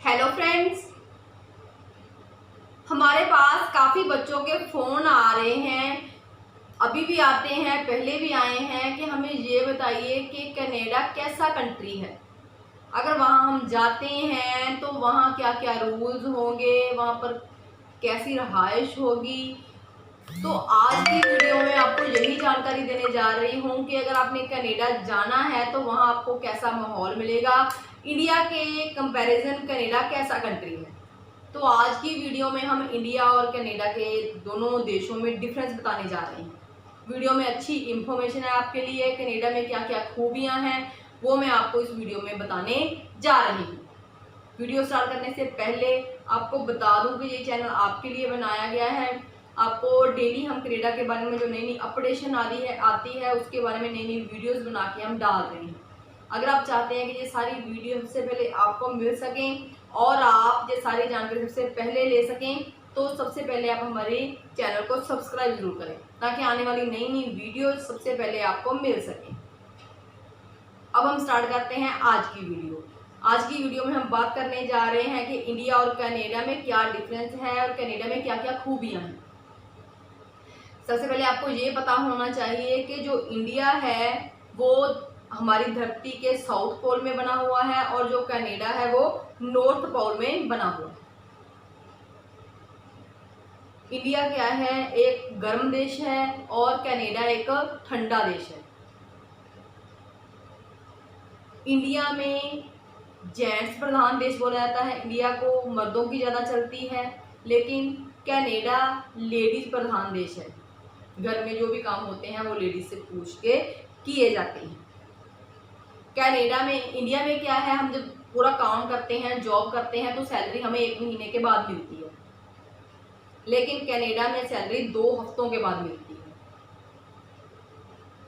Hello friends, हमारे पास काफ़ी बच्चों के फ़ोन आ रहे हैं, अभी भी आते हैं, पहले भी आए हैं कि हमें ये बताइए कि कनाडा कैसा कंट्री है। अगर वहाँ हम जाते हैं तो वहाँ क्या क्या रूल्स होंगे, वहाँ पर कैसी रहाइश होगी। तो आज की वीडियो में आपको यही जानकारी देने जा रही हूँ कि अगर आपने कनाडा जाना है तो वहाँ आपको कैसा माहौल मिलेगा, इंडिया के कंपैरिजन कनाडा कैसा कंट्री है। तो आज की वीडियो में हम इंडिया और कनाडा के दोनों देशों में डिफरेंस बताने जा रहे हैं। वीडियो में अच्छी इंफॉर्मेशन है आपके लिए, कनाडा में क्या क्या खूबियाँ हैं वो मैं आपको इस वीडियो में बताने जा रही हूँ। वीडियो स्टार्ट करने से पहले आपको बता दूं कि ये चैनल आपके लिए बनाया गया है। आपको डेली हम कनाडा के बारे में जो नई नई अपडेशन आती है उसके बारे में नई नई वीडियोस बना के हम डाल रहे हैं। अगर आप चाहते हैं कि ये सारी वीडियो सबसे पहले आपको मिल सकें और आप ये सारी जानकारी सबसे पहले ले सकें तो सबसे पहले आप हमारे चैनल को सब्सक्राइब जरूर करें ताकि आने वाली नई नई वीडियो सबसे पहले आपको मिल सकें। अब हम स्टार्ट करते हैं आज की वीडियो। आज की वीडियो में हम बात करने जा रहे हैं कि इंडिया और कनाडा में क्या डिफरेंस है और कनाडा में क्या क्या खूबियां हैं। सबसे पहले आपको ये पता होना चाहिए कि जो इंडिया है वो हमारी धरती के साउथ पोल में बना हुआ है और जो कनाडा है वो नॉर्थ पोल में बना हुआ है। इंडिया क्या है, एक गर्म देश है और कनाडा एक ठंडा देश है। इंडिया में जेंट्स प्रधान देश बोला जाता है, इंडिया को मर्दों की ज़्यादा चलती है, लेकिन कनाडा लेडीज प्रधान देश है। घर में जो भी काम होते हैं वो लेडीज से पूछ के किए जाते हैं। कनाडा में, इंडिया में क्या है, हम जब पूरा काम करते हैं, जॉब करते हैं तो सैलरी हमें 1 महीने के बाद मिलती है, लेकिन कनाडा में सैलरी 2 हफ्तों के बाद मिलती है।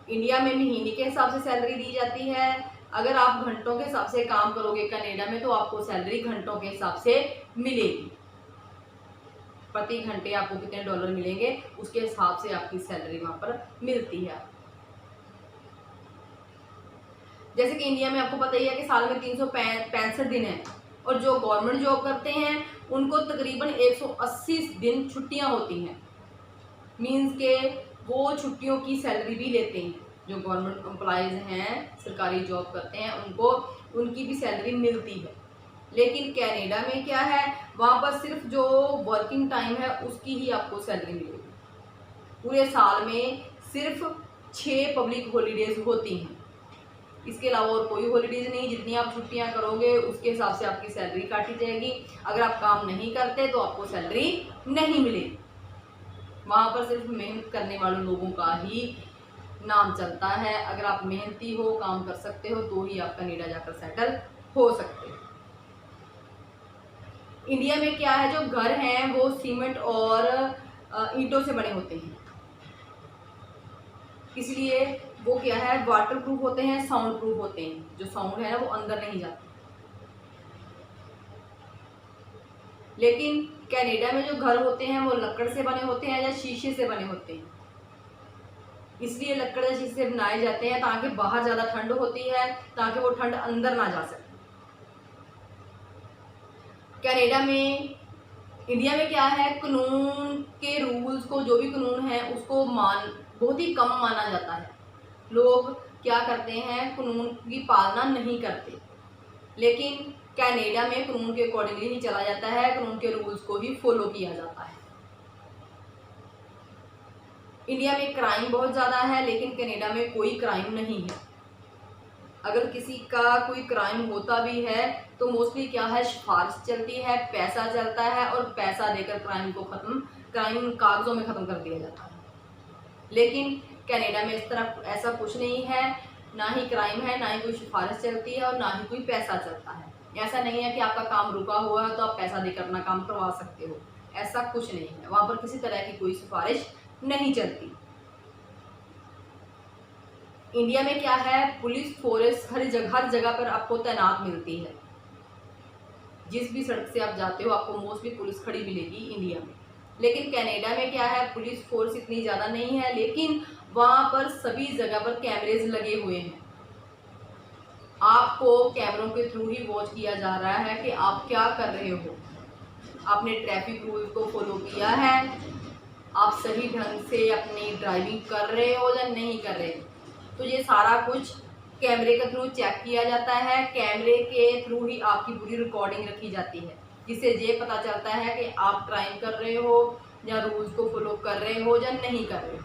इंडिया में महीने के हिसाब से सैलरी दी जाती है, अगर आप घंटों के हिसाब से काम करोगे कनाडा में तो आपको सैलरी घंटों के हिसाब से मिलेगी। प्रति घंटे आपको कितने डॉलर मिलेंगे उसके हिसाब से आपकी सैलरी वहां पर मिलती है। जैसे कि इंडिया में आपको पता ही है कि साल में 365 दिन है और जो गवर्नमेंट जॉब करते हैं उनको तकरीबन 180 दिन छुट्टियां होती हैं। मीन्स के वो छुट्टियों की सैलरी भी लेते हैं। जो गवर्नमेंट एम्प्लॉयज़ हैं, सरकारी जॉब करते हैं, उनको उनकी भी सैलरी मिलती है। लेकिन कनाडा में क्या है, वहाँ पर सिर्फ जो वर्किंग टाइम है उसकी ही आपको सैलरी मिलेगी। पूरे साल में सिर्फ 6 पब्लिक हॉलीडेज होती हैं, इसके अलावा और कोई हॉलीडेज नहीं। जितनी आप छुट्टियाँ करोगे उसके हिसाब से आपकी सैलरी काटी जाएगी। अगर आप काम नहीं करते तो आपको सैलरी नहीं मिलेगी। वहाँ पर सिर्फ मेहनत करने वाले लोगों का ही नाम चलता है। अगर आप मेहनती हो, काम कर सकते हो तो ही आप कनाडा जाकर सेटल हो सकते हो। इंडिया में क्या है, जो घर हैं वो सीमेंट और ईंटों से बने होते हैं, इसलिए वो क्या है, वाटर प्रूफ होते हैं, साउंड प्रूफ होते हैं। जो साउंड है ना वो अंदर नहीं जाता। लेकिन कनाडा में जो घर होते हैं वो लकड़ से बने होते हैं या शीशे से बने होते हैं। इसलिए लकड़ या शीशे से बनाए जाते हैं ताकि बाहर ज़्यादा ठंड होती है, ताकि वो ठंड अंदर ना जा सके। कनाडा में, इंडिया में क्या है, कानून के रूल्स को, जो भी कानून है उसको बहुत ही कम माना जाता है। लोग क्या करते हैं, कानून की पालना नहीं करते। लेकिन कनाडा में कानून के अकॉर्डिंगली ही चला जाता है, कानून के रूल्स को ही फॉलो किया जाता है। इंडिया में क्राइम बहुत ज़्यादा है लेकिन कनाडा में कोई क्राइम नहीं है। अगर किसी का कोई क्राइम होता भी है तो मोस्टली क्या है, सिफारिश चलती है, पैसा चलता है और पैसा देकर क्राइम कागजों में ख़त्म कर दिया जाता है। लेकिन कनाडा में इस तरह ऐसा कुछ नहीं है, ना ही क्राइम है, ना ही कोई सिफारिश चलती है और ना ही कोई पैसा चलता है। ऐसा नहीं है कि आपका काम रुका हुआ है तो आप पैसा देकर अपना काम करवा सकते हो, ऐसा कुछ नहीं है। वहाँ पर किसी तरह की कोई सिफारिश नहीं चलती। इंडिया में क्या है, पुलिस फोर्स हर जगह पर आपको तैनात मिलती है। जिस भी सड़क से आप जाते हो आपको मोस्टली पुलिस खड़ी मिलेगी इंडिया में। लेकिन कनाडा में क्या है, पुलिस फोर्स इतनी ज़्यादा नहीं है, लेकिन वहाँ पर सभी जगह पर कैमरेज लगे हुए हैं। आपको कैमरों के थ्रू ही वॉच किया जा रहा है कि आप क्या कर रहे हो, आपने ट्रैफिक रूल को फॉलो किया है, आप सही ढंग से अपनी ड्राइविंग कर रहे हो या नहीं कर रहे। तो ये सारा कुछ कैमरे के थ्रू चेक किया जाता है। कैमरे के थ्रू ही आपकी पूरी रिकॉर्डिंग रखी जाती है, जिससे ये पता चलता है कि आप ड्राइव कर रहे हो या रूल्स को फॉलो कर रहे हो या नहीं कर रहे हो।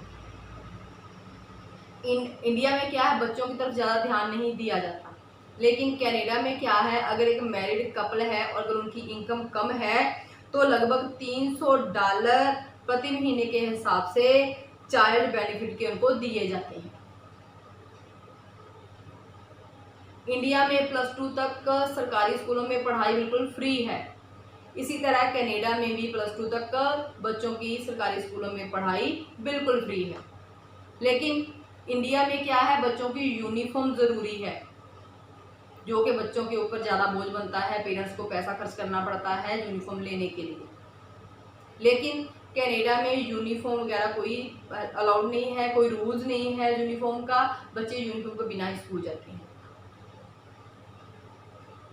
इंडिया में क्या है, बच्चों की तरफ ज़्यादा ध्यान नहीं दिया जाता, लेकिन कनाडा में क्या है, अगर एक मैरिड कपल है और अगर उनकी इनकम कम है तो लगभग $300 प्रति महीने के हिसाब से चाइल्ड बेनिफिट के उनको दिए जाते हैं। इंडिया में +2 तक सरकारी स्कूलों में पढ़ाई बिल्कुल फ्री है। इसी तरह कनाडा में भी +2 तक बच्चों की सरकारी स्कूलों में पढ़ाई बिल्कुल फ्री है। लेकिन इंडिया में क्या है, बच्चों की यूनिफॉर्म ज़रूरी है, जो कि बच्चों के ऊपर ज़्यादा बोझ बनता है, पेरेंट्स को पैसा खर्च करना पड़ता है यूनिफॉर्म लेने के लिए। लेकिन कनाडा में यूनिफॉर्म वगैरह कोई अलाउड नहीं है, कोई रूल्स नहीं है यूनिफॉर्म का, बच्चे यूनिफॉर्म के बिना ही स्कूल जाते हैं।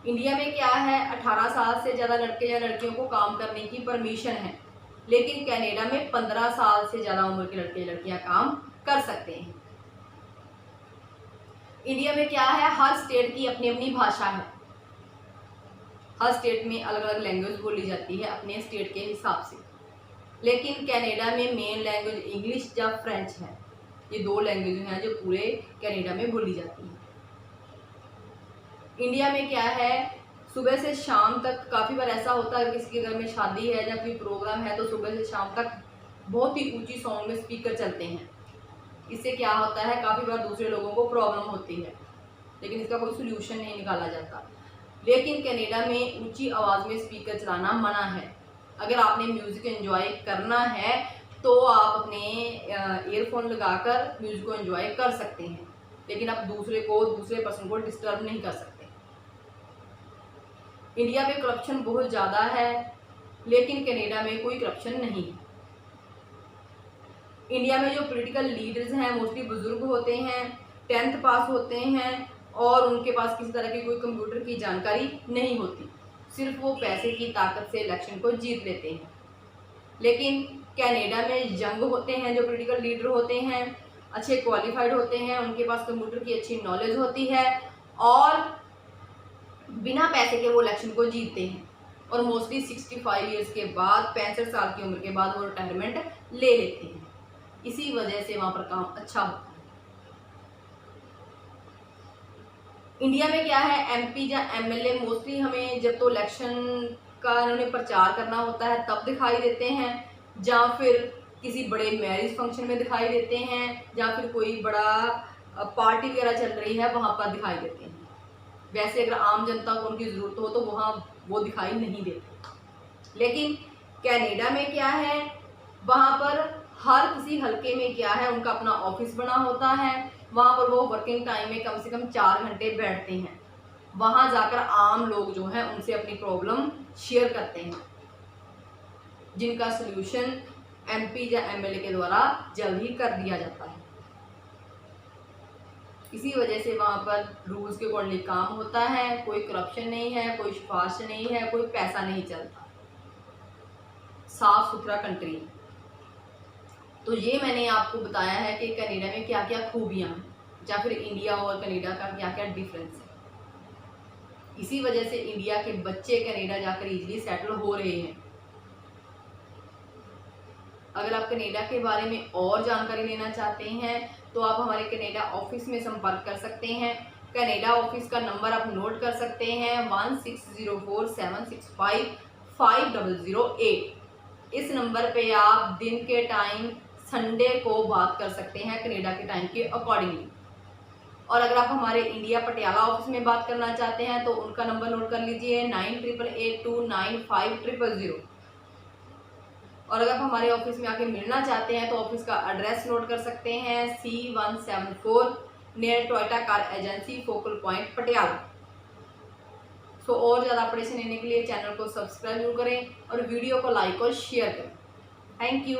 इंडिया में क्या है, 18 साल से ज़्यादा लड़के या लड़कियों को काम करने की परमिशन है, लेकिन कनाडा में 15 साल से ज़्यादा उम्र के लड़के लड़कियां काम कर सकते हैं। इंडिया में क्या है, हर स्टेट की अपनी अपनी भाषा है, हर स्टेट में अलग अलग लैंग्वेज बोली जाती है अपने स्टेट के हिसाब से। लेकिन कनाडा में मेन लैंग्वेज इंग्लिश या फ्रेंच है, ये 2 लैंग्वेज हैं जो पूरे कनाडा में बोली जाती हैं। इंडिया में क्या है, सुबह से शाम तक काफ़ी बार ऐसा होता है किसी के घर में शादी है या कोई प्रोग्राम है तो सुबह से शाम तक बहुत ही ऊंची साउंड में स्पीकर चलते हैं। इससे क्या होता है, काफ़ी बार दूसरे लोगों को प्रॉब्लम होती है, लेकिन इसका कोई सोल्यूशन नहीं निकाला जाता। लेकिन कनाडा में ऊंची आवाज़ में स्पीकर चलाना मना है। अगर आपने म्यूज़िक एंजॉय करना है तो आप अपने ईयरफोन लगाकर म्यूज़िक को एंजॉय कर सकते हैं, लेकिन आप दूसरे पर्सन को डिस्टर्ब नहीं कर सकते। इंडिया में करप्शन बहुत ज़्यादा है, लेकिन कनाडा में कोई करप्शन नहीं है। इंडिया में जो पॉलिटिकल लीडर्स हैं मोस्टली बुजुर्ग होते हैं, 10th पास होते हैं और उनके पास किसी तरह की कोई कंप्यूटर की जानकारी नहीं होती, सिर्फ वो पैसे की ताकत से इलेक्शन को जीत लेते हैं। लेकिन कनाडा में यंग होते हैं जो पॉलिटिकल लीडर होते हैं, अच्छे क्वालिफाइड होते हैं, उनके पास कंप्यूटर की अच्छी नॉलेज होती है और बिना पैसे के वो इलेक्शन को जीतते हैं और मोस्टली 65 ईयर्स के बाद, 65 साल की उम्र के बाद वो रिटायरमेंट ले लेते हैं। इसी वजह से वहाँ पर काम अच्छा होता है। इंडिया में क्या है, MP या MLA मोस्टली हमें जब तो इलेक्शन का इन्होंने प्रचार करना होता है तब दिखाई देते हैं, या फिर किसी बड़े मैरिज फंक्शन में दिखाई देते हैं, या फिर कोई बड़ा पार्टी वगैरह चल रही है वहाँ पर दिखाई देते हैं। वैसे अगर आम जनता को उनकी ज़रूरत हो तो वहाँ वो दिखाई नहीं देते। लेकिन कनाडा में क्या है, वहाँ पर हर किसी हलके में क्या है, उनका अपना ऑफिस बना होता है, वहाँ पर वो वर्किंग टाइम में कम से कम 4 घंटे बैठते हैं। वहाँ जाकर आम लोग जो हैं उनसे अपनी प्रॉब्लम शेयर करते हैं, जिनका सलूशन MP या MLA के द्वारा जल्द ही कर दिया जाता है। इसी वजह से वहाँ पर रूल्स के अकॉर्डिंग काम होता है, कोई करप्शन नहीं है, कोई सिफारिश नहीं है, कोई पैसा नहीं चलता, साफ सुथरा कंट्री है। तो ये मैंने आपको बताया है कि कनाडा में क्या क्या खूबियाँ हैं, या फिर इंडिया और कनाडा का क्या क्या डिफरेंस है। इसी वजह से इंडिया के बच्चे कनाडा जाकर इजीली सेटल हो रहे हैं। अगर आप कनाडा के बारे में और जानकारी लेना चाहते हैं तो आप हमारे कनाडा ऑफिस में संपर्क कर सकते हैं। कनाडा ऑफिस का नंबर आप नोट कर सकते हैं 1604765508। इस नंबर पे आप दिन के टाइम संडे को बात कर सकते हैं कनाडा के टाइम के अकॉर्डिंगली। और अगर आप हमारे इंडिया पटियाला ऑफिस में बात करना चाहते हैं तो उनका नंबर नोट कर लीजिए 9888295000। और अगर आप हमारे ऑफिस में आके मिलना चाहते हैं तो ऑफिस का एड्रेस नोट कर सकते हैं C174 near Toyota car agency, focal point, Patiala. So और ज़्यादा अपडेशन लेने के लिए चैनल को सब्सक्राइब जरूर करें और वीडियो को लाइक और शेयर करें। Thank you.